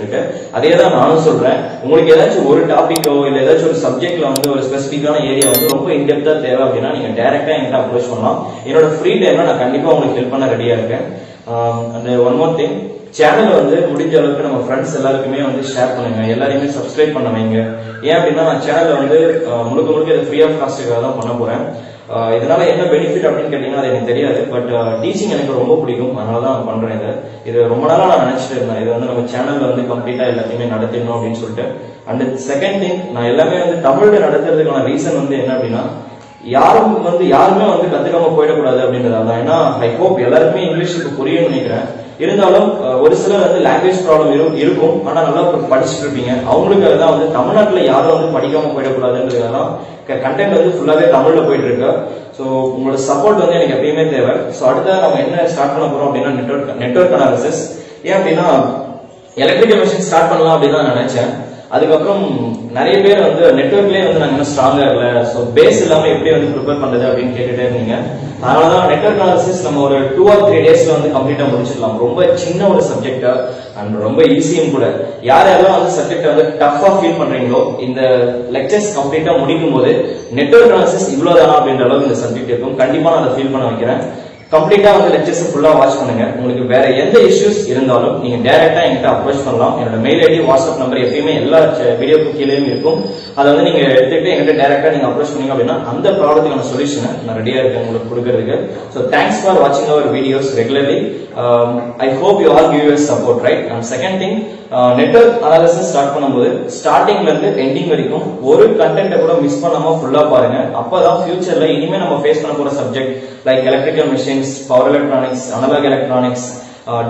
இருக்கு. அதே தான் நானும் சொல்றேன். உங்களுக்கு ஏதாச்சும் ஒரு டாபிக்கோ இல்ல ஏதாச்சும் ஒரு சப்ஜெக்ட்ல வந்து ஒரு ஸ்பெசிபிக்கான ஏரியா வந்து ரொம்ப இன்டெப்தா தேவை அப்படின்னா நீங்க டைரக்டா என்கிட்ட அப்ரோச் பண்ணலாம். என்னோட ஃப்ரீ டைம்ல நான் கண்டிப்பா உங்களுக்கு ஹெல்ப் பண்ண ரெடியா இருக்கேன். அந்த ஒன் மோர் திங், சேனல் வந்து முடிஞ்ச அளவுக்கு நம்ம ஃப்ரெண்ட்ஸ் எல்லாருக்குமே வந்து ஷேர் பண்ணுங்க, எல்லாரையுமே சப்ஸ்கிரைப் பண்ண வைங்க. ஏன் அப்படின்னா நான் சேனல்ல வந்து முழுக்க முழுக்க இது ஃப்ரீ ஆஃப் காஸ்ட்டுக்காக தான் பண்ண போறேன். இதனால என்ன பெனிஃபிட் அப்படின்னு கேட்டீங்கன்னா அது எனக்கு தெரியாது. பட் டீச்சிங் எனக்கு ரொம்ப பிடிக்கும், அதனால தான் நான் பண்றேன். இது ரொம்ப நாளா நான் நினைச்சிட்டு இருந்தேன், இது வந்து நம்ம சேனல்ல வந்து கம்ப்ளீட்டா எல்லாத்தையுமே நடத்திடணும் அப்படின்னு சொல்லிட்டு. அண்ட் செகண்ட் திங், நான் எல்லாமே வந்து தமிழ்ல நடத்துறதுக்கான ரீசன் வந்து என்ன அப்படின்னா யாருமே வந்து கத்துக்காம போயிடக்கூடாது அப்படின்றதால தான். ஏன்னா ஐ ஹோப் எல்லாருக்குமே இங்கிலீஷுக்கு புரியும்னு நினைக்கிறேன். இருந்தாலும் ஒரு சிலர் வந்து லாங்குவேஜ் ப்ராப்ளம் இருக்கும், ஆனா நல்லா படிச்சுட்டு இருப்பீங்க. அவங்களுக்கு தான் வந்து தமிழ்நாட்டுல யாரும் வந்து படிக்காம போயிடக்கூடாதுன்றதுதான் கண்டென்ட் வந்து ஃபுல்லாவே தமிழ்ல போயிட்டு இருக்கு. ஸோ உங்களோட சப்போர்ட் வந்து எனக்கு எப்பயுமே தேவை. ஸோ அடுத்த நம்ம என்ன ஸ்டார்ட் பண்ண போறோம் அப்படின்னா நெட்வொர்க் அனாலிசிஸ். ஏன் அப்படின்னா எலக்ட்ரிக்கல் மிஷின் ஸ்டார்ட் பண்ணலாம் அப்படின்னு நான் நினைச்சேன். அதுக்கப்புறம் நிறைய பேர் வந்து நெட்வொர்க்லயே வந்து நாங்க இன்னும் ஸ்ட்ராங்கா இல்ல, ஸோ பேஸ் இல்லாம எப்படி வந்து ப்ரிப்பேர் பண்றது அப்படின்னு கேட்டுட்டே இருந்தீங்க. அதனாலதான் நெட்வொர்க் அனாலிசிஸ் நம்ம ஒரு 2 or 3 டேஸ்ல வந்து கம்ப்ளீட்டா முடிச்சிடலாம். ரொம்ப சின்ன ஒரு சப்ஜெக்டா அண்ட் ரொம்ப ஈஸியும் கூட. யாரெல்லாம் வந்து சப்ஜெக்ட் வந்து டஃபா ஃபீல் பண்றீங்களோ இந்த லெக்சர்ஸ் கம்ப்ளீட்டா முடிக்கும் போது நெட்வொர்க் அனாலிசிஸ் இவ்வளவுதானா அப்படின்ற அளவுக்கு இந்த சப்ஜெக்ட் இருக்கும். கண்டிப்பா நான் அதை ஃபீல் பண்ண வைக்கிறேன். கம்ப்ளீட்டா வந்து லெக்சர்ஸ் ஃபுல்லா வாட்ச் பண்ணுங்க. உங்களுக்கு வேற எந்த இஷ்யூஸ் இருந்தாலும் நீங்க டைரக்டா என்கிட்ட அப்ரோச் பண்ணலாம். என்னோட மெயில் ஐடி, வாட்ஸ்அப் நம்பர் எப்பயுமே எல்லா வீடியோக்கு கீழேயும் இருக்கும். அதை வந்து நீங்க எடுத்துக்கிட்டு என்கிட்ட டைரக்டா நீங்க அப்ரோச் பண்ணீங்க அப்படின்னா அந்த ப்ராப்ளத்துக்கான சொல்யூஷனை நான் ரெடியா இருக்கேன் உங்களுக்கு கொடுக்கறதுக்கு. ஸோ தேங்க்ஸ் ஃபார் வாட்சிங் our videos regularly. I hope you all give your support, right? And second thing, network analysis start பண்ணும்போது ஸ்டார்டிங்ல இருந்து எண்டிங் வரைக்கும் ஒரு கண்டென்ட்டை கூட மிஸ் பண்ணாம ஃபுல்லா பாருங்க. அப்பதான் ஃபியூச்சர்ல இனிமே நம்ம ஃபேஸ் பண்ண போற subject like electrical machines, power electronics, analog electronics,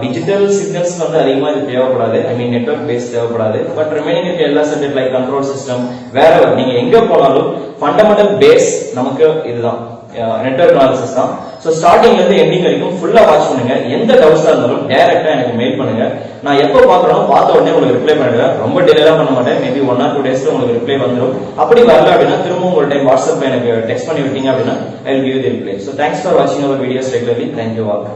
digital signals வந்து அதிகமா இது தேவைப்படாது. ஐ மீன் நெட்வொர்க் பேஸ் தேவைப்படாது. பட் ரிமைனிங் இருக்க எல்லா சப்ஜெக்ட் லைக் கண்ட்ரோல் சிஸ்டம், வேற நீங்க எங்க போனாலும் ஃபண்டமெண்டல் பேஸ் நமக்கு இதுதான், நெட்வொர்க் அனாலிசிஸ் தான். ஸோ ஸ்டார்டிங்ல இருந்து எண்டிங் வரைக்கும் ஃபுல்லா வாட்ச் பண்ணுங்க. எந்த டவுட்ஸா இருந்தாலும் டைரக்டா எனக்கு மெயில் பண்ணுங்க. நான் எப்போ பாக்குறோம் பார்த்த உடனே உங்களுக்கு ரிப்ளை பண்ணிடுவேன். ரொம்ப டிலேலாம் பண்ண மாட்டேன். மேபி 1 or 2 டேஸ்ல உங்களுக்கு ரிப்ளை வந்துடும். அப்படி வரல அப்படின்னா திரும்ப ஒரு டைம் வாட்ஸ்அப்ல எனக்கு டெக்ஸ்ட் பண்ணி விட்டீங்க அப்படின்னா I will give the reply. So thanks for வாட்சிங் our videos regularly. Thank you all.